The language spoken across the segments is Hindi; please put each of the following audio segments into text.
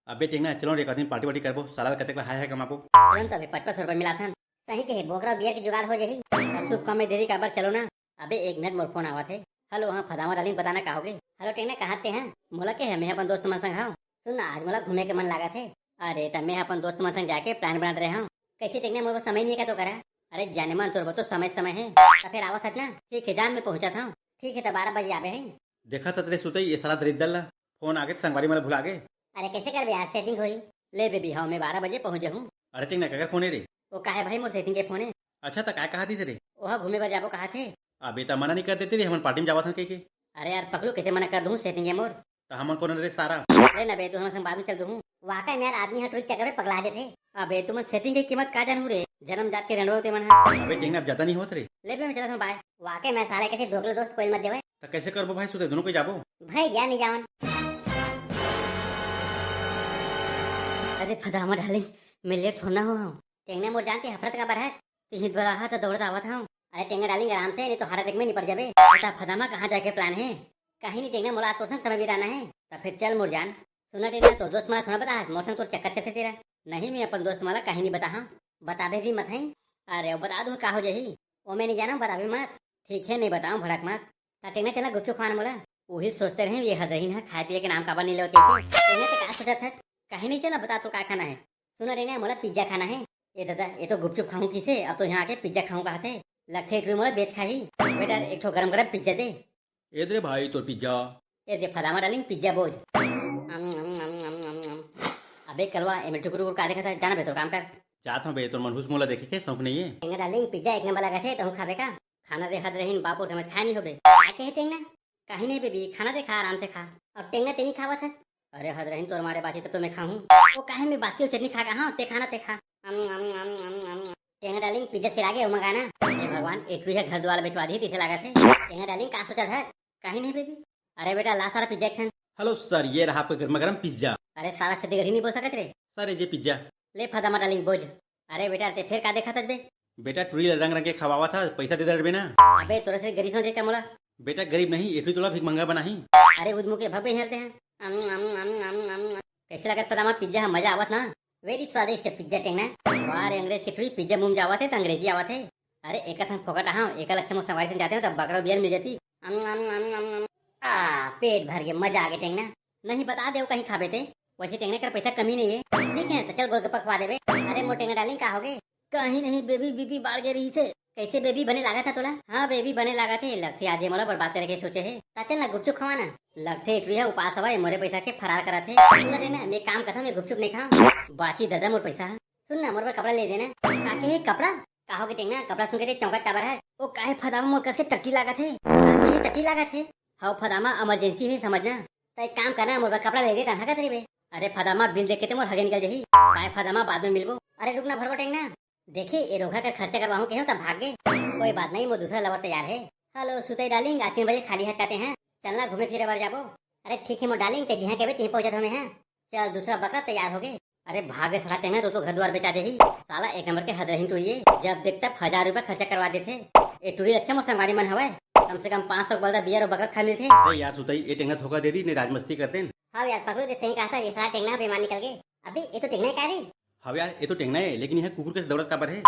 अबे टेंगना चलो रे कहीं पार्टी वार्टी करबो साला कते हाय है कमाबो। तुरंत अबे 55 रुपये मिला था। सही कहे बोकरा बियर की जुगाड़ हो जाही। शुभ काम में देरी काबर चलो ना। अबे 1 मिनट मोर फोन आवा थे। हेलो हाँ फदामा डालिंग बताना का होगे। हेलो टेंगना कहाँ ते हैं मोला के है मैं अपन दोस्त मन संग हाउ। सुन ना आज मोला घूमे के मन लगा थे। अरे तब मैं अपन दोस्त मन संग जाके प्लान बना रहे हूँ। कैसे टेंगना मोर को समय नहीं का तो करा। अरे जाने मन तोर तो समय है तो फिर आवा सच ना। ठीक है जान में पहुंचा था। ठीक है तो 12 बजे आवे है। देखा तो तेरे सुतई ये साला दरिद्दल फोन आगे संगवारी मला भुला गए। अरे कैसे कर यार सेटिंग हुई। ले बेबी हाँ मैं 12 बजे पहुंच जाऊँ। अरे टेंगना क्या फोन है रे। वो कहा है भाई मोर सेटिंग के फोन है। अच्छा तो क्या कहा थी तेरे। वहाँ घूमे पर जाबो कहा थे। अबे तो मना नहीं कर देते रे हम पार्टी में जावा था के। अरे यार पकड़ू कैसे मना कर दूँ सेटिंग है मोर। तो हम कौन रे सारा। ले ना बे तू हमारे संग बाद में चल दूँ। वाकई में यार आदमी है टूरिस्ट चक्कर में पगला थे। अबे तुम सेटिंग की कीमत का जानू रे। जन्म जात के रणोते मन है। अबे टेंगना अब ज्यादा नहीं होत रे। ले बे मैं चला बाय। वाकई में साले कैसे दोगले दोस्त कोई मत देवे। तो कैसे करबो भाई सुते दोनों को जाबो। भाई गया नहीं जावन। अरे फदामा डालिंग मैं लेट थोड़ा हो हूँ। टेंगने मोर जानती हफरत का बरहत तीन बड़ा हाथ दौड़ता आवा था। अरे टेंगा डालिंग आराम से नहीं तो हर एक में निपट जाबे। बता फदामा कहाँ जाके प्लान है। कहीं नहीं टेंगना मोला तो समय बिताना है। तो फिर चल मोर जान। सुना टेंगा तो दोस्त मला थोड़ा बता मौसम तो चक्कर से तेरा। नहीं मैं अपन दोस्त मला कहीं नहीं बता हाँ। बताबे भी मत है। अरे बता दो का हो जाही। वो मैं नहीं जाना बताबे मत। ठीक है नहीं बताऊँ भड़क मत। टेंगना चला गुपचुप खाना मोला। वही सोचते रहे ये हदरीन है खाए पिए के नाम काबर नहीं लेते। टेंगना से क्या सोचा था। कहीं नहीं चला बता तो क्या खाना है। सुना टेंगना मोला पिज्जा खाना है। ये दादा ये तो गुपचुप खाऊं किसे अब तो यहाँ आके पिज्जा खाऊं कहा थे। लगते एक मोला बेच खाही। बेटा एक ठो गरम गरम पिज्जा दे। ए दे भाई तोर पिज्जा। ये दे फदामा डालिंग पिज्जा बोझ। अबे कलवा एमे टुकुर का देखा था जाना बे तो काम कर। जात हूँ बे तोर मनहूस मोला देखे के शौक नहीं है। टेंगा डालिंग पिज्जा एक नंबर लगा थे तो हम खाबे का। खाना दे हाथ रहीन बापू हमें खा नहीं होबे। क्या कहे टेंगा। कहीं नहीं बेबी खाना दे खा आराम से खा। और टेंगा तेनी खावा था। अरे हद रहीन तोर मारे बासी तब तो मैं खाऊं। वो काहे में बासी और चटनी खा हाँ ते खाना ते खा। टेंगा डालिंग पिज्जा सिरा गया मंगाना। हे भगवान एक है घर द्वार बेचवा दी तीसरे लगा थे। टेंगा डालिंग का सोचा था। कहीं नहीं बेबी। अरे बेटा ला सारा पिज्जा खान। हेलो सर ये रहा आपका गर्मा गर्म पिज्जा। अरे सारा छत्तीसगढ़ी नहीं बोल सकते रे। सर ये पिज्जा। ले फदामा डालिंग बोझ। अरे बेटा ते फिर का देखा था बे। बेटा टूरी रंग रंग के खवावा था पैसा दे दे ना। अबे तोरा से गरीब समझे क्या मोला। बेटा गरीब नहीं एक तोला भीख मंगा बना ही। अरे उदमु के भग हेलते हैं। कैसे लगत पदामा पिज्जा मजा आवत ना। वेरी स्वादिष्ट पिज्जा टेंगना। वाह रे अंग्रेज की पिज्जा मुंह जावा थे तो अंग्रेजी आवा थे। अरे एक संग फोकट हाँ एक लक्ष्य सवारी से जाते हो तब बकरा बियर मिल जाती। पेट भर के मजा आ गया टेंगना। नहीं बता दे कहीं खाबे थे। वैसे टेंगने का पैसा कमी नहीं है। ठीक है तो चल गोलगप्पा खवा देबे। अरे मोर टेंगा डालिंग का होगे। कहीं नहीं बेबी बीबी बाढ़ गई रही से। कैसे बेबी बने लगा था तोला। हाँ बेबी बने लगा थे लगते आज मोला बर्बाद करके सोचे है। चल ना गुपचुप खवाना। लगते एक है उपास हवा मोरे पैसा के फरार करा थे। सुन ना मैं काम करता मैं गुपचुप नहीं खाऊं। बाकी दादा मोर पैसा सुन ना मोर पर कपड़ा ले देना। काके है कपड़ा कहोगे टेंगना कपड़ा सुन के चौंकट काबर है। वो काहे फदामा मोर कस के टट्टी लगा थे। टट्टी लगा थे। हाँ फदामा इमरजेंसी है समझना। तो एक काम करना मोर पर कपड़ा ले दे तनहा का तरीबे। अरे फदामा बिल देख के तो मोर हगे निकल जाही। काहे फदामा बाद में मिलबो। अरे रुकना भरबो टेंगना। देखिए ये रोगा का खर्चा करवाऊं के हो तब भाग गए। कोई बात नहीं वो दूसरा लवर तैयार है। हेलो सुतई डालिंग आज 3 बजे खाली हाथ आते हैं। चलना घूमे फिरे बार जाबो। अरे ठीक है मोर डालिंग ते जिहा के बे पहुंचा हमें हैं। चल दूसरा बकरा तैयार हो गए। अरे भागे सलाते हैं तो घर द्वार बेचा दे ही। साला एक नंबर के हदरहीन टुरिये जब देखता 1000 रुपया खर्चा करवा देते। ये टुरी अच्छा मोर संगवारी मन हवा। कम से कम 500 बल्दा बियर और बकरा खा लेते। अरे यार सुतई ये टेंगा धोखा दे दी नहीं राजमस्ती करते हैं। हाँ यार पकड़ो तो सही कहा था ये सारा टेंगना बेमान निकल गए। अभी ये तो टेंगना का रे। हाँ यार ये तो टेंगना है लेकिन यह कुकुर के दौड़त काबर है।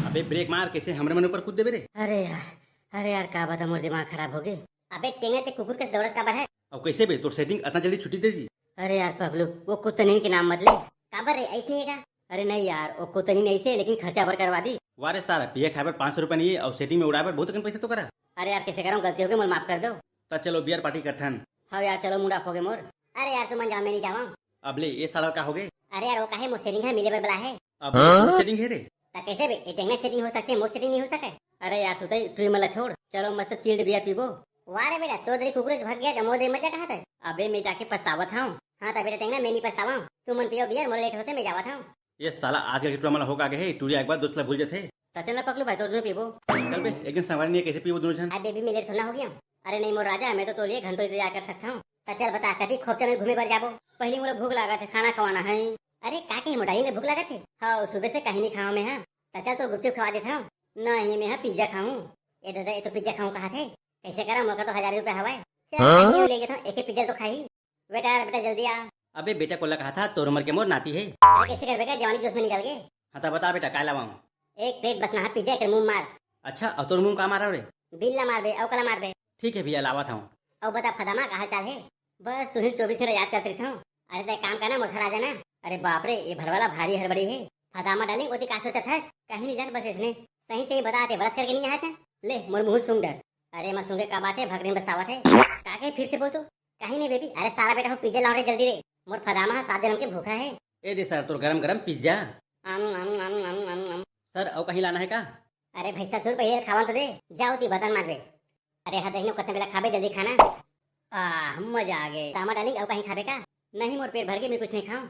अबे ब्रेक मार कैसे हमरे मन ऊपर कूद दे रे। अरे यार का बता मोर दिमाग खराब हो गए। अबे टेंगा ते कुकुर के दौड़त काबर है। अब कैसे बे तोर सेटिंग इतना जल्दी छुट्टी दे दी। अरे यार पगलू वो कुतनीन के नाम मत ले। काबर रे ऐसे नहीं है। अरे नहीं यार वो कुतनीन ऐसे लेकिन खर्चा भर करवा दी। वारे सारा पिया खाए पर 500 रुपया नहीं है और सेटिंग में उड़ाए पर बहुत कम पैसा तो करा। अरे यार कैसे कराऊं गलती हो गई मोर माफ कर दो। तब चलो बियर पार्टी करथन। हाँ यार चलो मुंडा हो गए मोर। अरे यार तुम जाओ मैं नहीं जावा। अब ले ये साला का हो गए। अरे यार वो काहे मोर सेटिंग है मिले पर बला है। अब सेटिंग है रे। ता कैसे बे ये टेंगना सेटिंग हो सकते है मोर सेटिंग नहीं हो सके। अरे यार सुतई तू मला छोड़ चलो मस्त चिल्ड बियर पीबो। वारे बेटा तो दरी कुकुर भाग गया मोर दे मजा कहा था। अबे मैं जाके पछतावा था। हाँ ता बेटा टेंगना मैं नहीं पछतावा। तू मन पियो बियर मोर लेट होते मैं जावा था। ये साला आज का टूरा मला होगा है टूरी एक बार दोस्त ला भूल जाते। चल ना पकड़ू भाई तो दोनों पीबो। चल बे एक दिन सवारी नहीं है कैसे पीबो दोनों जन। अरे बेबी मैं लेट सोना हो गया। अरे नहीं मोर राजा मैं तो लिए घंटों इंतजार कर सकता हूँ। चल बता कभी खोपचा में घूमे पर जाबो। पहले मोला भूख लगा थे खाना खवाना है। अरे काके मोटाई ले भूख लगा थे। हाँ सुबह से कहीं नहीं खाऊं मैं। हाँ चल तो गुपचुप खवा देता हूँ। नहीं मैं पिज्जा खाऊं। ये दादा ये तो पिज्जा खाऊं कहा थे। कैसे करा मौका तो 1000 रुपया हवा है। चल ले गया था एक पिज्जा तो खाई। बेटा बेटा जल्दी आ। अबे बेटा को कहा था तोर उम्र के मोर नाती है। अरे कैसे कर बेटा, जवानी जोश में निकल गए। हाँ तो बता बेटा काय लावाऊं। एक प्लेट बस नहा पिज्जा कर मुंह मार। अच्छा और तोर मुंह का मारा रे। बिल्ला मार बे औ कला मार बे। ठीक है भैया लावा था। औ बता फदामा का हाल चाल है। बस तुझे 24 घंटे याद करते रहता हूँ। अरे ते काम करना मोर घर आ जाना। अरे बाप रे ये भरवाला भारी हड़बड़ी है। फदामा डाली वो का सोचा था कहीं नहीं जान बस इसने सही सही बताते बरस करके नहीं आया था। ले मोर मुंह सुन डर। अरे मैं सुनगे का बात है भगने में बसावत है काके फिर से बोल तो। कहीं नहीं बेबी, अरे सारा बेटा हो पिज्जा लाओ रे जल्दी रे। मोर फदामा 7 दिन के भूखा है। ए दे सर तोर गरम गरम पिज्जा। आम आम आम आम आम आम। सर और कहीं लाना है का। अरे भैसा सुन पहले खावा तो दे जाओ ती बर्तन मार बे। अरे हाँ देखनो कितने बेला खाबे जल्दी खाना। मजा आ गए तामा डाली और कहीं खाबे का। नहीं मोर पेट भर के मैं कुछ नहीं खाऊं।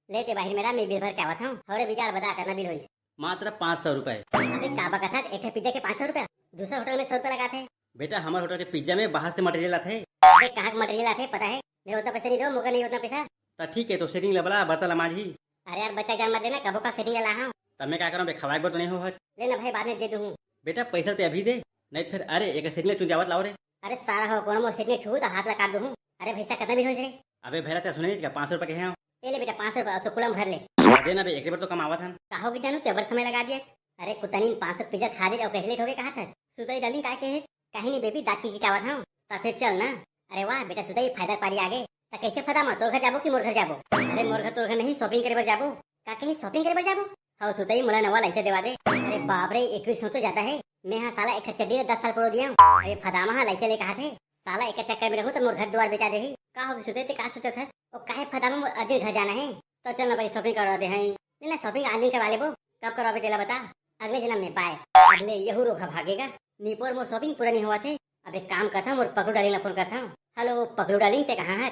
लेते बाहर मेरा मैं बिल भर के आवत हूं। अरे विचार बता करना बिल होई मात्र 500 रुपए। अबे काबा का था एक पिज्जा के 500 रुपया। दूसरा होटल में 100 रुपया लगाते हैं। बेटा हमारे होटल के पिज्जा में बाहर से मटेरियल आते है। अबे कहाँ का मटेरियल आते पता है। मैं उतना पैसा नहीं दो मुझे नहीं उतना पैसा। तो ठीक है तो सेटिंग लबला बर्तन लमाज ही। अरे यार बच्चा जान मत लेना कबो का सेटिंग ला हूं। तब मैं क्या करूँ खवाए बर तो नहीं हो। लेना भाई बाद में दे दूं। बेटा पैसा तो अभी दे नहीं फिर अरे एक सेटिंग चुंजावत लाओ रे। अरे सारा हो कोनो मोर सेटिंग छू तो हाथ लगा दूं। अरे भैसा कितना भी हो रे। अबे भैरा क्या सुने क्या 500 रुपए के हैं। ए ले बेटा 500 रुपया तो कुलम भर ले। देना बे एक बार तो कमावा था। कहो कि जानू तेबर समय लगा दिया। अरे कुतनी 500 पिज्जा खा दे और कैसे लेट हो गए कहा था। सुतई डाली काय के है कहीं नहीं बेबी दाती की कावत हूं तो फिर चल ना। अरे वाह बेटा सुतई फायदा पारी आगे तो कैसे फदा मत तोर घर जाबो कि मोर घर जाबो। अरे मोर घर तोर घर नहीं शॉपिंग करे बर जाबो। का कहीं शॉपिंग करे बर जाबो। हां सुतई मोला नवा लाइसे देवा दे। अरे बाप रे 21 तो जाता है। मैं हां साला एक चड्डी 10 साल पुरो दिया। अरे फदामा हां लाइसे ले कहा थे साला एक चक्कर में रहूं तो मोर घर द्वार बेचा दे ही। का हो सुते ते का सुते था और काहे फदामा मोर अर्जेंट घर जाना है तो चल ना भाई शॉपिंग करवा दे हैं। ना शॉपिंग आज दिन करवा ले वो कब करवाबे तेला बता। अगले जन्म में पाए अगले यहू रोका भागेगा। नीपोर मोर शॉपिंग पूरा नहीं हुआ थे। अब एक काम करता हूँ मोर पकड़ू डालिंग फोन करता हूँ। हेलो पकड़ू डालिंग ते कहाँ है।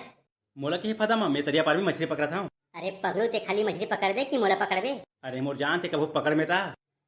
मोला के पता मैं तरिया पार में मछली पकड़ा था। अरे पकड़ू ते खाली मछली पकड़बे कि मोला पकड़बे। अरे मोर जान ते कबू पकड़ में था।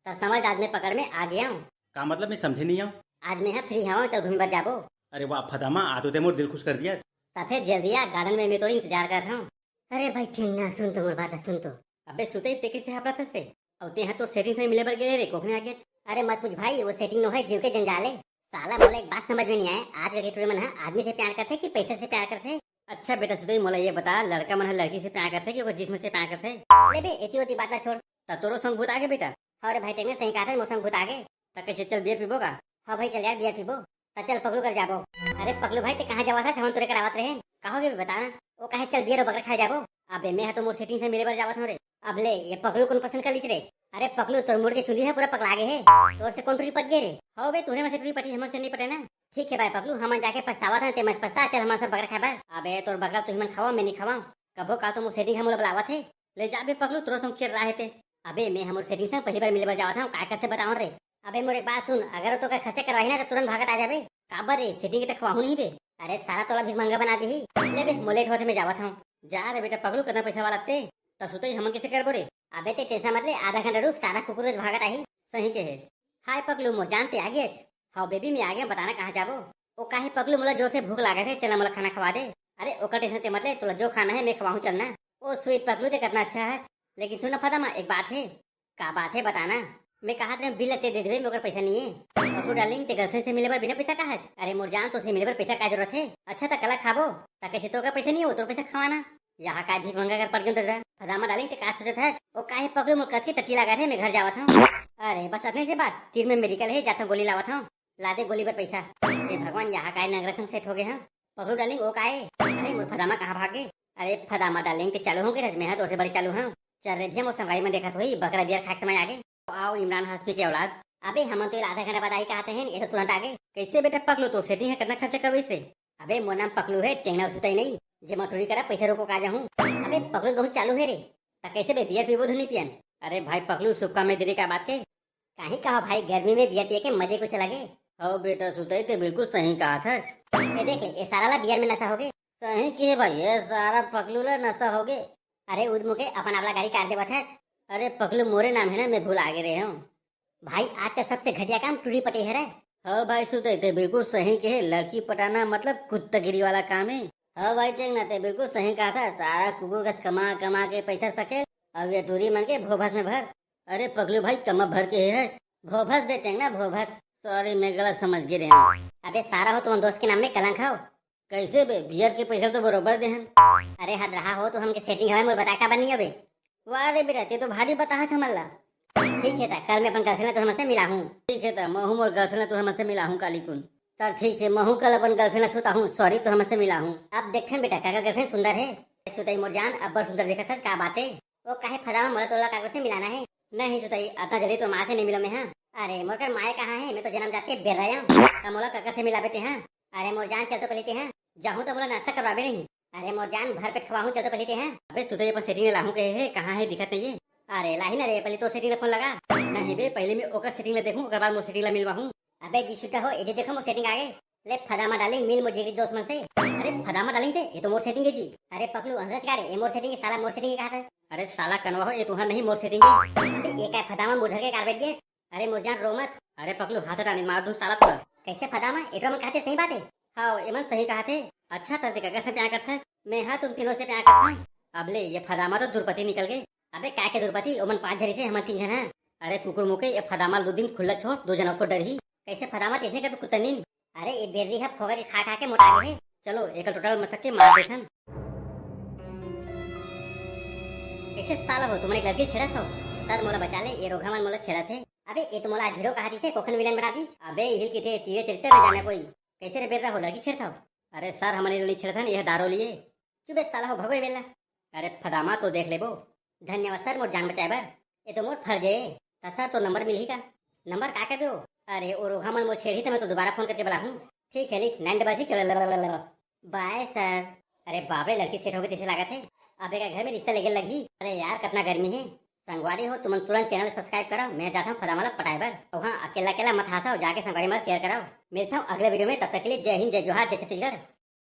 तो समझ आज मैं पकड़ में आ गया हूँ। का मतलब मैं समझे नहीं आऊँ। आज मैं फ्री हूँ चल घूम बर जाबो। अरे वाह फदामा आ तो ते मोर दिल खुश कर दिया। तो फिर जल्दी आ गार्डन में मैं तो इंतजार कर रहा हूँ। अरे भाई ठीक ना सुन तो मोर बात सुन तो। अबे सुते ते कैसे हापड़ा था से और ते तो सेटिंग से मिले बर गए रे कोखने आ गया। अरे मत पूछ भाई वो सेटिंग नो है जीव के जंजाले। साला बोला एक बात समझ में नहीं आया आज के डेट में आदमी से प्यार करते कि पैसे से प्यार करते। अच्छा बेटा सुधई मोला ये बता लड़का मन लड़की से प्यार करते कि वो जिस्म से प्यार करते। ले बे एती होती बात छोड़ तो तोरो संग भूत आगे बेटा। अरे भाई टेंगे सही कहा था मोर संग भूत आगे तो कैसे चल बियर पीबो का। हाँ भाई चल यार बियर पीबो तो चल पकड़ू कर जाबो। अरे पकड़ू भाई ते कहाँ जावा था हम तोरे करावत रहे कहोगे बताना। वो कहे चल बियर बकर खा जाबो। अबे मैं तो मोर सेटिंग से मेरे बार जावत हूं रे। अब ले ये पकड़ू कौन पसंद कर लीस रे। अरे पकड़ू तोर मुड़ के चुंदी है पूरा पकला गे है। तोर से कौन टूरी पट गए रे। हो बे तूने में से टूरी पटी हमर से नहीं पटे ना। ठीक है भाई पकड़ू हम जाके पछतावा था ते मत पछता चल हमारे सब बकर खाबा। अबे तोर बकरा तू हिमन खावा मैं नहीं खावा कबो का तो मोर सेटिंग हम बुलावा थे। ले जा बे पकड़ू तोरो संग चल रहा है। अबे मैं हमर सेटिंग से पहली बार मिले बार जावत हूं काय करते बताओ रे। अबे मोर एक बात सुन अगर तो का खर्चा करवाही ना तो तुरंत भागत आ जाबे। काबर रे सेटिंग के तक खवाहू नहीं बे। अरे सारा तोला भी महंगा बना दी ले बे मोलेट होते मैं जावत हूं। जा रे बेटा पकड़ू कितना पैसा वाला ते तो सुतई हमन कैसे करबो रे। अबे ते टेंशन मत ले आधा घंटा रुक सारा कुकुर भागत आई सही के है। हाय पकलू मोर जानते आ गए। हाँ बेबी मैं आ गया बताना कहाँ जाबो। ओ काहे पकलू मोला जोर से भूख लागे थे चला मोला खाना खवा दे। अरे ओकर टेंशन ते मत ले तोला जो खाना है मैं खवाऊं चलना। ओ स्वीट पकलू ते कितना अच्छा है लेकिन सुना फदामा एक बात है। का बात है बताना। मैं कहा तेरे बिल ते दे देबे मगर पैसा नहीं है। पकलू डार्लिंग ते गर्लफ्रेंड से मिले बर बिना पैसा कहा। अरे मोर जान तो से मिले बर पैसा का जरूरत है। अच्छा तो कला खाबो तो कैसे तो का पैसा नहीं हो तो पैसा खवाना। यहाँ का भीख मंगा कर पड़ गया फदामा डालिंग ते का सोचत है। ओ काहे पकड़ू मोर कस के टट्टी लगा थे मैं घर जावत हूं। अरे बस अतने से बात तीर में मेडिकल है जाता गोली लावत हूं ला दे गोली पर पैसा। ये भगवान यहाँ का नगरसंग सेट हो गए हैं। पकड़ू डालिंग ओ काहे। अरे मोर फदामा कहाँ भागे। अरे फदामा डालिंग के चालू होंगे रज में हाथ और बड़े चालू हैं। चल रे भी मोर संगाई में देखा तो बकरा बियर खाक समय आगे। आओ इमरान हाशमी के औलाद। अबे हम तो आधा घंटा बाद आई कहते हैं ये तो तुरंत आगे। कैसे बेटा पकलू तो सेटिंग है कितना खर्चा करवे इसे। अबे मोर नाम पकलू है टेंगना सुता ही नहीं जे मटोरी करा पैसे रोको का जाऊं। अबे पकलू बहुत चालू है रे तो कैसे बे बियर पीबो धनी पियन। अरे भाई पकलू सुक्का में देरी का बात के कहीं कहा भाई गर्मी में बियर पिए के मजे कुछ लगे। हो बेटा सुताई तो बिल्कुल सही कहा था। ये देख ले ये सारा ला बियर में नशा हो गए। सही की भाई ये सारा पकलू ला नशा हो गए। अरे उद मुके अपन अपना गाड़ी काट दे बता। अरे पकलू मोरे नाम है ना मैं भूल आगे रहे हूँ। भाई आज का सबसे घटिया काम टूरी पटी है रे। हाँ भाई सुते थे बिल्कुल सही के लड़की पटाना मतलब कुत्तागिरी वाला काम है। हाँ भाई टेंगना ते बिल्कुल सही कहा था सारा कुकुर का कमा कमा के पैसा सके अब ये टूरी मन के भोभस में भर। अरे पगलू भाई कमा भर के है भोभस बे टेंगना भोभस। सॉरी मैं गलत समझ गए। अबे सारा हो तुम दोस्त के नाम में कलंक हो। कैसे बे बियर के पैसा तो बरोबर देहन। अरे हद रहा हो तो हमके सेटिंग हवे मोर बता का बनी अबे। वाह रे बेटा ते तो भारी बता है हमला। ठीक है ता कल मैं अपन गर्लफ्रेंड तो हमसे मिला हूँ। ठीक है ता महू मोर गर्लफ्रेंड तो हमसे मिला हूँ काली कुन। तब ठीक है महू कल अपन गर्लफ्रेंड सुता हूँ सॉरी तो हमसे मिला हूँ। अब देखन बेटा काका गर्लफ्रेंड सुंदर है। सुतई मोर जान अब सुंदर देखा था का बात है। वो काहे फदावा मोला तोला कागज से मिलाना है। नहीं सुतई अता जल्दी तो माँ से नहीं मिलो मैं। हाँ अरे मोर कर माए कहाँ है मैं तो जन्म जाती बेर रहा हूँ। मोला काका से मिला बेटे। हाँ अरे मोर जान चल तो पहले हैं जाहूँ तो बोला नाश्ता करवाबे नहीं। अरे मोर जान भर पेट खवाहूँ चल तो पहले हैं। अबे सुतई अपन सेटिंग लाहूँ कहे है कहाँ है दिखत नहीं है। अरे लाही ना रे पहले तो सेटिंग फोन लगा। नहीं बे पहले मैं ओकर सेटिंग देखूँ ओकर बाद मोर सेटिंग मिलवाहूँ। अबे जी छुट्टा हो ये देखो मोर सेटिंग आ गए। ले फदामा डालिंग मिल मुझे दोस्त मन से। अरे फदामा डालिंग थे ये तो मोर सेटिंग है जी। अरे पकलू अंदर से ये मोर सेटिंग साला मोर सेटिंग कहा था। अरे साला कनवा हो ये तुहार नहीं मोर सेटिंग है। ये क्या फदामा मुझे के कारबेट दिए। अरे मोर जान रो मत। अरे पकलू हाथ हटाने मार दूं साला तोरा। कैसे फदामा एटो मन कहते सही बात है। हाँ एमन सही कहा थे। अच्छा तरते काका से प्यार करता है मैं हाँ तुम तीनों से प्यार करता हूँ। अब ले ये फदामा तो दुर्पति निकल गए। अबे क्या के दुर्पति ओमन 5 जरी से हम 3 जन हैं। अरे कुकुर मुके ये फदामा 2 दिन खुला छोड़ 2 जनों को डर ही। कैसे फदामा कैसे कर कुत्ता नींद। अरे ये बेरी है फोगर खा खा के मोटा गए है। चलो एक टोटल मसक के मार देथन। कैसे साला हो तुमने एक लड़की छेड़ा था। सर मोला बचा ले ये रोगा मन मोला छेड़ा थे। अबे ये तो मोला हीरो कहा थी कोखन विलन बना दी। अबे हिल की थे तीर चरित्र में जाने कोई कैसे रे बेरा हो लड़की छेड़ता हो। अरे सर हमने नहीं छेड़ा था यह दारो लिए चुबे साला हो भगोई बेला। अरे फदामा तो देख ले वो। धन्यवाद सर मोर जान बचाए बर ये तो मोर फर्ज है। सर तो नंबर मिल ही का नंबर का कर दो। अरे ओ रोगा मन मोर छेड़ी तो मैं तो दोबारा फोन करके बुला हूँ। ठीक है लिख 9 बजे चल बाय सर। अरे बाबरे लड़की सेट हो गई जैसे लागत है। अबे का घर में रिश्ता लेके लगी। अरे यार कितना गर्मी है। संगवारी हो तुम तुरंत चैनल सब्सक्राइब करो। मैं जाता हूँ फदामाला पटाए बर। और हाँ अकेला अकेला मत हंसाओ जाके संगवारी मत शेयर कराओ। मिलता हूँ अगले वीडियो में तब तक के लिए जय हिंद जय जोहार जय छत्तीसगढ़।